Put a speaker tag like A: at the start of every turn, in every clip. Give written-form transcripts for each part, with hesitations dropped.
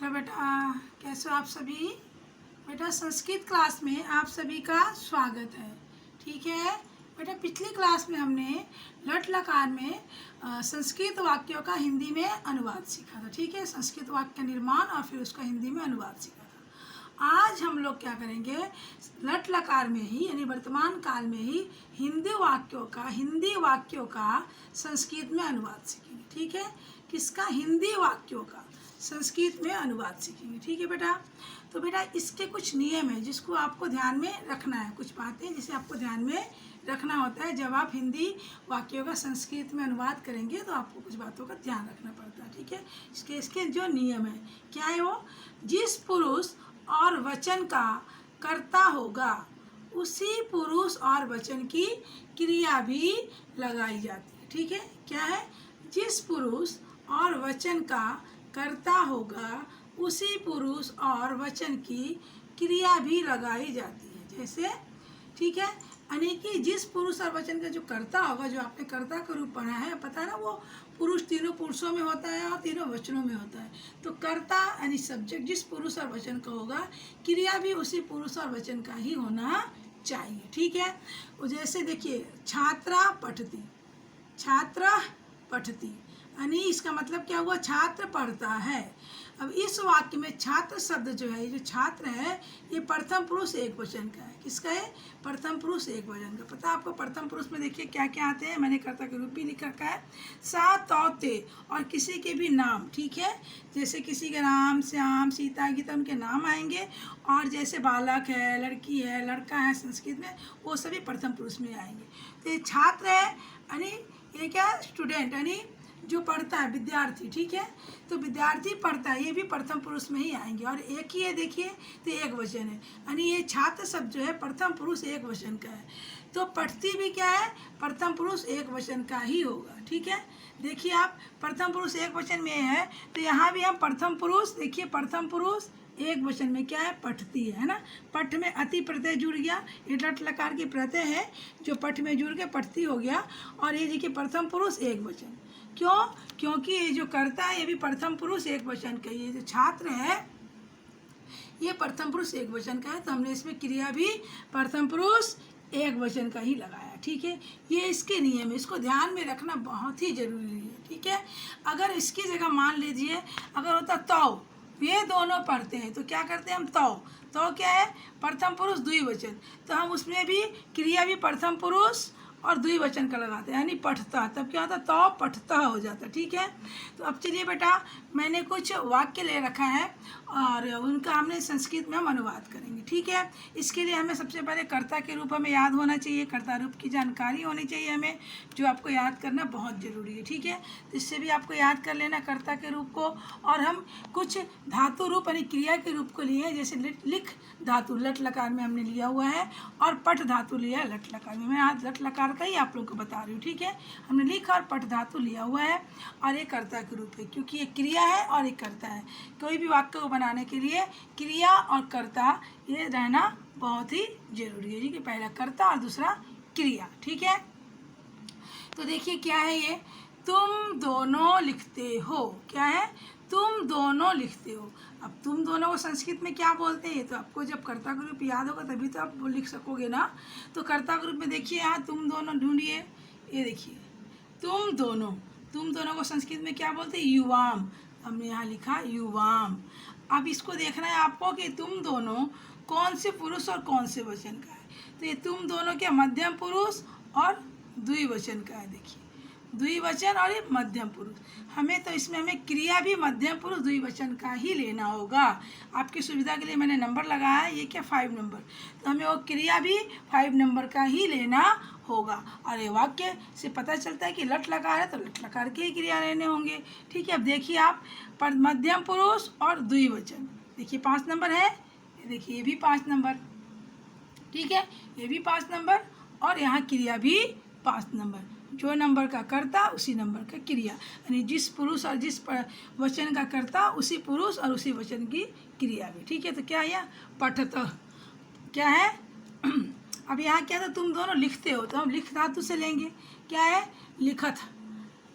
A: Hello बेटा, कैसे हो आप सभी। बेटा संस्कृत क्लास में आप सभी का स्वागत है। ठीक है बेटा, पिछली क्लास में हमने लट लकार में संस्कृत वाक्यों का हिंदी में अनुवाद सीखा था। ठीक है, संस्कृत वाक्य निर्माण और फिर उसका हिंदी में अनुवाद सीखा था। आज हम लोग क्या करेंगे, लट लकार में ही यानी वर्तमान काल में ही हिंदी वाक्यों का संस्कृत में अनुवाद सीखेंगे। ठीक है, किसका, हिंदी वाक्यों का संस्कृत में अनुवाद सीखेंगे। ठीक है बेटा, तो बेटा इसके कुछ नियम है जिसको आपको ध्यान में रखना है, कुछ बातें जिसे आपको ध्यान में रखना होता है। जब आप हिंदी वाक्यों का संस्कृत में अनुवाद करेंगे तो आपको कुछ बातों का ध्यान रखना पड़ता है। ठीक है, इसके जो नियम है क्या है वो, जिस पुरुष और वचन का कर्ता होगा उसी पुरुष और वचन की क्रिया भी लगाई जाती है। ठीक है, क्या है, जिस पुरुष और वचन का कर्ता होगा उसी पुरुष और वचन की क्रिया भी लगाई जाती है। जैसे, ठीक है, यानी कि जिस पुरुष और वचन का जो कर्ता होगा, जो आपने कर्ता का रूप पढ़ा है, पता है ना, वो पुरुष तीनों पुरुषों में होता है और तीनों वचनों में होता है। तो कर्ता यानी सब्जेक्ट जिस पुरुष और वचन का होगा, क्रिया भी उसी पुरुष और वचन का ही होना चाहिए। ठीक है, जैसे देखिए, छात्रा पठती, छात्रा पठती यानी इसका मतलब क्या हुआ, छात्र पढ़ता है। अब इस वाक्य में छात्र शब्द जो है, ये जो छात्र है, ये प्रथम पुरुष एक वचन का है। किसका है, प्रथम पुरुष एक वचन का। पता है आपको प्रथम पुरुष में देखिए क्या क्या आते हैं, मैंने कर्ता के रूप भी लिख रखा है, सा तौ ते और किसी के भी नाम। ठीक है, जैसे किसी के नाम, श्याम, सीता, गीता, उनके नाम आएंगे। और जैसे बालक है, लड़की है, लड़का है संस्कृत में, वो सभी प्रथम पुरुष में आएंगे। तो ये छात्र है यानी ये क्या, स्टूडेंट यानी जो पढ़ता है, विद्यार्थी। ठीक है, तो विद्यार्थी पढ़ता है, ये भी प्रथम पुरुष में ही आएंगे। और एक ही है देखिए, तो एक वचन है, यानी ये छात्र शब्द जो है प्रथम पुरुष एक वचन का है। तो पढ़ती भी क्या है, प्रथम पुरुष एक वचन का ही होगा। ठीक है, देखिए आप, प्रथम पुरुष एक वचन में है, तो यहाँ भी हम प्रथम पुरुष, देखिए प्रथम पुरुष एक वचन में क्या है, पठती है ना। पठ में अति प्रत्यय जुड़ गया, ये लट लकार की प्रत्यय है जो पठ में जुड़ के पठती हो गया। और ये देखिए प्रथम पुरुष एक वचन, क्यों, क्योंकि ये जो कर्ता है ये भी प्रथम पुरुष एक वचन का, ये जो छात्र है ये प्रथम पुरुष एक वचन का है। तो हमने इसमें क्रिया भी प्रथम पुरुष एक वचन का ही लगाया। ठीक है, ये इसके नियम है, इसको ध्यान में रखना बहुत ही जरूरी है। ठीक है, अगर इसकी जगह मान लीजिए अगर होता तौ, ये दोनों पढ़ते हैं, तो क्या करते हैं हम, तौ क्या है, प्रथम पुरुष द्विवचन, तो हम उसमें भी क्रिया भी प्रथम पुरुष और द्विवचन का लगाते हैं, यानी पठता, तब क्या होता, तो पठता हो जाता। ठीक है, तो अब चलिए बेटा, मैंने कुछ वाक्य ले रखा है और उनका हमने संस्कृत में हम अनुवाद करेंगे। ठीक है, इसके लिए हमें सबसे पहले कर्ता के रूप हमें याद होना चाहिए, कर्ता रूप की जानकारी होनी चाहिए हमें, जो आपको याद करना बहुत ज़रूरी है। ठीक है, तो इससे भी आपको याद कर लेना कर्ता के रूप को। और हम कुछ धातु रूप यानी क्रिया के रूप को लिए, जैसे लिख धातु लट लकार में हमने लिया हुआ है, और पठ धातु लिया है लट लकार में। मैं आज लट लकार का ही आप लोग को बता रही हूँ। ठीक है, हमने लिख और पठ धातु लिया हुआ है, और ये कर्ता के रूप है, क्योंकि ये क्रिया है और एक कर्ता है। कोई भी वाक्य को बनाने के लिए क्रिया और कर्ता ये रहना बहुत ही जरूरी है। ठीक है, पहला कर्ता और दूसरा क्रिया। ठीक है, तो देखिए क्या है ये, तुम दोनों लिखते हो, क्या है, तुम दोनों लिखते हो। अब तुम दोनों को संस्कृत में क्या बोलते हैं, तो आपको जब कर्ता का रूप याद होगा तभी तो आप वो लिख सकोगे ना। तो कर्ता के रूप में देखिए यहाँ तुम दोनों ढूंढिए, ये देखिए तुम दोनों को संस्कृत में क्या बोलते हैं, युवाम। हमने यहाँ लिखा युवाम। अब इसको देखना है आपको कि तुम दोनों कौन से पुरुष और कौन से वचन का है। तो ये तुम दोनों के मध्यम पुरुष और द्विवचन का है। देखिए द्विवचन और ये मध्यम पुरुष, हमें तो इसमें हमें क्रिया भी मध्यम पुरुष द्विवचन का ही लेना होगा। आपकी सुविधा के लिए मैंने नंबर लगाया है, ये क्या 5 नंबर, तो हमें वो क्रिया भी 5 नंबर का ही लेना होगा। और ये वाक्य से पता चलता है कि लट लकार है तो लट लकार के ही क्रिया लेने होंगे। ठीक है, अब देखिए आप, पर मध्यम पुरुष और द्विवचन, देखिए 5 नंबर है, देखिए ये भी 5 नंबर। ठीक है, ये भी 5 नंबर, और यहाँ क्रिया भी 5 नंबर। जो नंबर का कर्ता उसी नंबर का क्रिया, यानी जिस पुरुष और जिस वचन का कर्ता उसी पुरुष और उसी वचन की क्रिया भी। ठीक है, तो क्या है, पठत क्या है अब यहाँ क्या था, तुम दोनों लिखते हो, तो हम लिख धातु से लेंगे, क्या है, लिखत।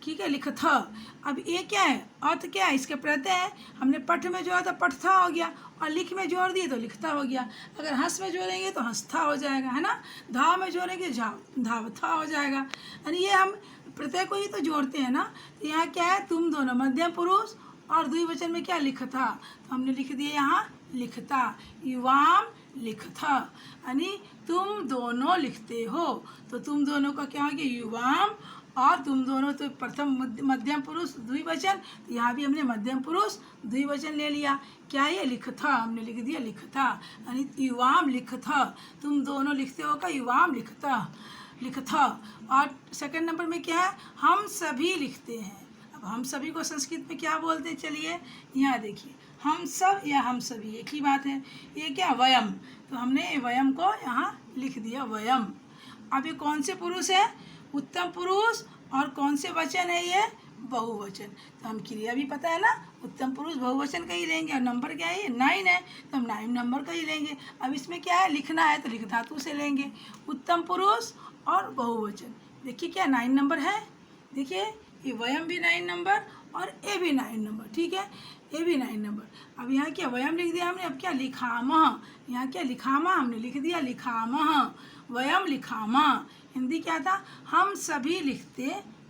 A: ठीक है, लिखथ। अब ये क्या है, अर्थ क्या है, इसके प्रत्यय है। हमने पठ में जोड़ा तो पठथा हो गया, और लिख में जोड़ दिए तो लिखता हो गया। अगर हंस में जोड़ेंगे तो हंसथा हो जाएगा, है ना। धा में जोड़ेंगे धावथा हो जाएगा। यानी ये हम प्रत्यय को ही तो जोड़ते हैं ना। तो यहाँ क्या है, तुम दोनों मध्यम पुरुष, और द्विवचन में क्या, लिखथा। तो हमने लिख दिया यहाँ लिखता, युवाम लिखथा, यानी तुम दोनों लिखते हो। तो तुम दोनों का क्या हो गया, युवाम, और तुम दोनों तो प्रथम मध्यम पुरुष द्विवचन, तो यहाँ भी हमने मध्यम पुरुष द्विवचन ले लिया। क्या ये, लिखथा, हमने लिख दिया लिखथा, यानी युवाम लिखथा, तुम दोनों लिखते हो का युवाम लिखथा। और सेकंड नंबर में क्या है, हम सभी लिखते हैं। अब हम सभी को संस्कृत में क्या बोलते हैं, चलिए यहाँ देखिए, हम सब या हम सभी एक ही बात है। ये क्या, वयम, तो हमने वयम को यहाँ लिख दिया वयम। अब ये कौन से पुरुष है, उत्तम पुरुष, और कौन से वचन है, ये बहुवचन। तो हम क्रिया भी पता है ना, उत्तम पुरुष बहुवचन का ही लेंगे, और नंबर क्या है, ये 9 है, तो हम 9 नंबर का ही लेंगे। अब इसमें क्या है, लिखना है तो लिख धातु से लेंगे, उत्तम पुरुष और बहुवचन। देखिए क्या 9 नंबर है, देखिए ये वयम भी 9 नंबर, और ए भी 9 नंबर, ठीक है, ए भी 9 नंबर। अब यहाँ क्या, वयम लिख दिया हमने, अब क्या, लिखामह, यहाँ क्या, लिखामह, हमने लिख दिया लिखामह, वयम लिखामह। हिंदी क्या था, हम सभी लिखते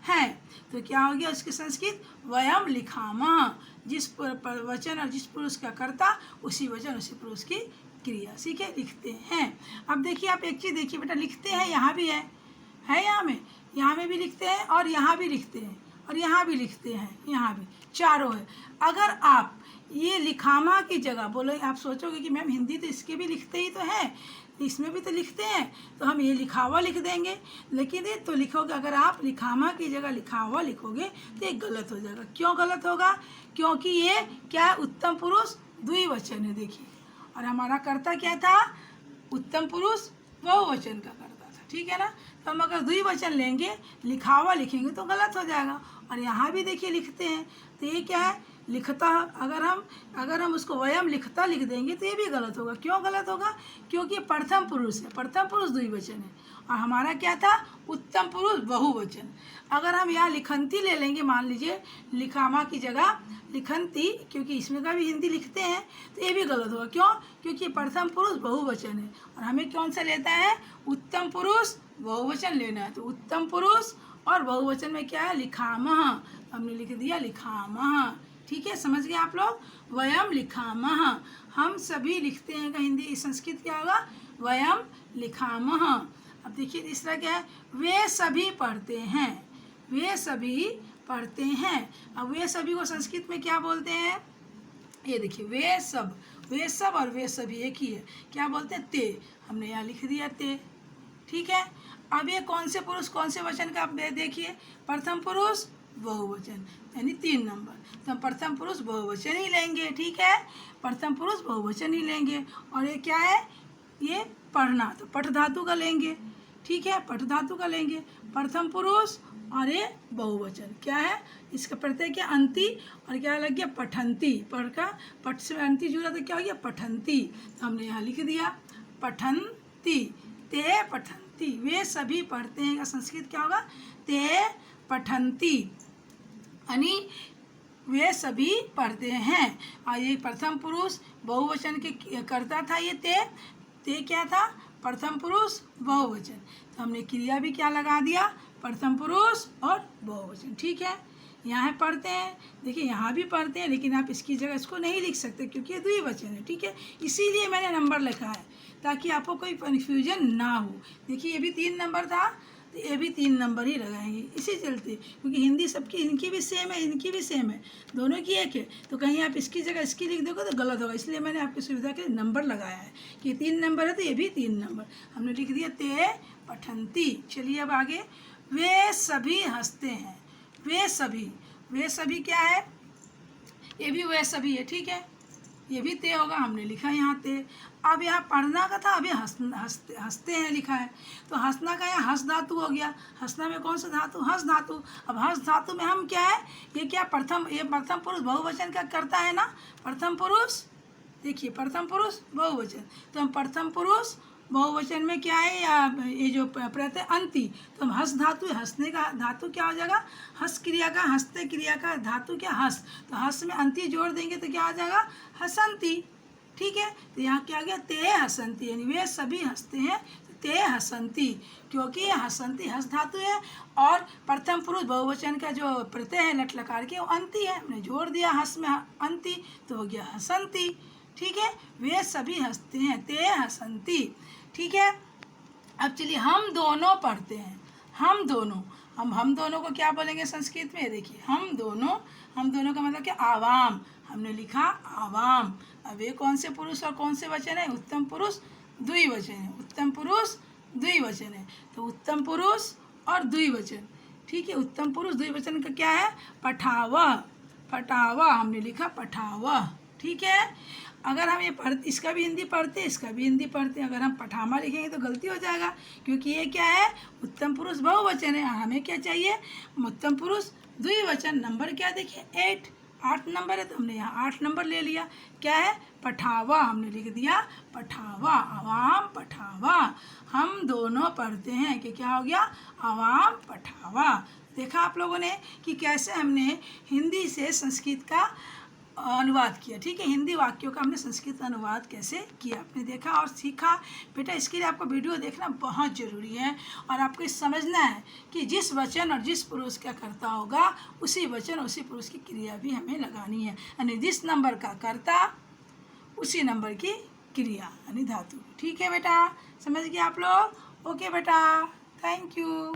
A: हैं। तो क्या हो गया उसकी संस्कृत, वयम लिखामह, जिस वचन और जिस पुरुष का कर्ता, उसी वचन उसी पुरुष की क्रिया, ठीक है, लिखते हैं। अब देखिए आप एक चीज़ देखिए बेटा, लिखते हैं यहाँ भी है यहाँ में भी लिखते हैं, और यहाँ भी लिखते हैं, और यहाँ भी लिखते हैं, यहाँ भी, चारों है। अगर आप ये लिखामा की जगह बोलो, आप सोचोगे कि मैम हिंदी तो इसके भी लिखते ही तो है, इसमें भी तो लिखते हैं, तो हम ये लिखावा लिख देंगे। लेकिन ये तो लिखोगे, अगर आप लिखामा की जगह लिखावा लिखोगे तो ये गलत हो जाएगा। क्यों गलत होगा, क्योंकि ये क्या है, उत्तम पुरुष द्विवचन है, देखिए, और हमारा कर्ता क्या था, उत्तम पुरुष बहुवचन का कर्ता था, ठीक है ना। तो हम अगर द्विवचन लेंगे, लिखावा लिखेंगे तो गलत हो जाएगा। और यहाँ भी देखिए लिखते हैं, तो ये क्या है, लिखता। अगर हम उसको वयम लिखता लिख देंगे तो ये भी गलत होगा। क्यों गलत होगा, क्योंकि प्रथम पुरुष है, प्रथम पुरुष द्विवचन है, और हमारा क्या था, उत्तम पुरुष बहुवचन। अगर हम यहाँ लिखंती ले लेंगे, मान लीजिए लिखामा की जगह लिखंती, क्योंकि इसमें का भी हिंदी लिखते हैं, तो ये भी गलत होगा। क्यों, क्योंकि प्रथम पुरुष बहुवचन है, और हमें कौन सा लेता है, उत्तम पुरुष बहुवचन लेना है। तो उत्तम पुरुष और बहुवचन में क्या है, लिखामह, हमने लिख दिया लिखामह, ठीक है, समझ गए आप लोग, वयम लिखामह, हम सभी लिखते हैं का हिंदी संस्कृत क्या होगा, वयम लिखामह। अब देखिए तीसरा क्या है, वे सभी पढ़ते हैं, वे सभी पढ़ते हैं। अब वे सभी को संस्कृत में क्या बोलते हैं, ये देखिए, वे सब और वे सभी एक ही है, क्या बोलते हैं, ते, हमने यहाँ लिख दिया ते, ठीक है। अब ये कौन से पुरुष कौन से वचन का आप देखिए, प्रथम पुरुष बहुवचन, यानी 3 नंबर, तो हम प्रथम पुरुष बहुवचन ही लेंगे, ठीक है, प्रथम पुरुष बहुवचन ही लेंगे। और ये क्या है, ये पढ़ना, तो पठ धातु का लेंगे, ठीक है, पठ धातु का लेंगे, प्रथम पुरुष, और ये बहुवचन क्या है, इसका प्रत्यय क्या, अंति, और क्या लग गया, पठंती, पढ़ का पठ से अंति जुड़ा तो क्या हो गया, पठंती, तो हमने यहाँ लिख दिया पठंती, ते पठंती, वे सभी पढ़ते हैं का संस्कृत क्या होगा, ते पठंती, यानी वे सभी पढ़ते हैं। और ये प्रथम पुरुष बहुवचन के करता था, ये ते क्या था, प्रथम पुरुष बहुवचन, तो हमने क्रिया भी क्या लगा दिया, प्रथम पुरुष और बहुवचन, ठीक है। यहाँ पढ़ते हैं, देखिए यहाँ भी पढ़ते हैं, लेकिन आप इसकी जगह इसको नहीं लिख सकते क्योंकि ये द्विवचन है, ठीक है, इसीलिए मैंने नंबर लिखा है ताकि आपको कोई कन्फ्यूजन ना हो। देखिए ये भी 3 नंबर था, तो ये भी 3 नंबर ही लगाएंगे इसी चलते, क्योंकि हिंदी सबकी, इनकी भी सेम है, इनकी भी सेम है, दोनों की एक है, तो कहीं आप इसकी जगह इसकी लिख दोगे तो गलत होगा, इसलिए मैंने आपकी सुविधा के नंबर लगाया है कि 3 नंबर है तो ये भी 3 नंबर, हमने लिख दिया ते पठंती। चलिए अब आगे, वे सभी हंसते हैं, वे सभी क्या है, ये भी वे सभी है, ठीक है, ये भी ते होगा, हमने लिखा यहाँ ते। अब यहाँ पढ़ना का था, अभी हंसते हैं लिखा है, तो हंसना का यहाँ हंस धातु हो गया, हंसना में कौन सा धातु, हंस धातु। अब हंस धातु में हम क्या है, ये क्या ये प्रथम पुरुष बहुवचन का करता है ना, प्रथम पुरुष, देखिए प्रथम पुरुष बहुवचन, तो हम प्रथम पुरुष बहुवचन में क्या है, ये जो प्रत्यय अंति, तो हम हस धातु, हंसने का धातु क्या हो जाएगा, हस क्रिया का, हंसते क्रिया का धातु क्या, हस, तो हस में अंति जोड़ देंगे तो क्या आ जाएगा, हसंती। ठीक है, तो यहाँ क्या आ गया, ते हसंती, यानी वे सभी हंसते हैं, तो ते हसंती, क्योंकि ये हसंती हस धातु है और प्रथम पुरुष बहुवचन का जो प्रत्यय है लट लकार के वो अंति है, हमने जोड़ दिया हस में अंति, तो हो गया हसंती। ठीक है, वे सभी हंसते हैं, ते हसंती। ठीक है, अब चलिए हम दोनों पढ़ते हैं, हम दोनों को क्या बोलेंगे संस्कृत में, देखिए हम दोनों का मतलब क्या, आवाम, हमने लिखा आवाम। अब ये कौन से पुरुष और कौन से वचन है, उत्तम पुरुष द्विवचन है, उत्तम पुरुष द्विवचन है, तो उत्तम पुरुष और द्विवचन। ठीक है, उत्तम पुरुष द्विवचन का क्या है, पठावह, पठावह हमने लिखा पठावह। ठीक है, अगर हम ये इसका भी हिंदी पढ़ते, इसका भी हिंदी पढ़ते, अगर हम पठामा लिखेंगे तो गलती हो जाएगा, क्योंकि ये क्या है, उत्तम पुरुष बहुवचन है, हमें क्या चाहिए, उत्तम पुरुष द्विवचन। नंबर क्या देखिए 8 नंबर है, तो हमने यहाँ 8 नंबर ले लिया, क्या है, पठावा, हमने लिख दिया पठावा, अवाम पठावा, हम दोनों पढ़ते हैं, कि क्या हो गया, अवाम पठावा। देखा आप लोगों ने कि कैसे हमने हिंदी से संस्कृत का अनुवाद किया। ठीक है, हिंदी वाक्यों का हमने संस्कृत अनुवाद कैसे किया, आपने देखा और सीखा। बेटा इसके लिए आपको वीडियो देखना बहुत ज़रूरी है, और आपको समझना है कि जिस वचन और जिस पुरुष का कर्ता होगा उसी वचन उसी पुरुष की क्रिया भी हमें लगानी है, यानी जिस नंबर का कर्ता उसी नंबर की क्रिया यानी धातु। ठीक है बेटा, समझ गए आप लोग, ओके बेटा, थैंक यू।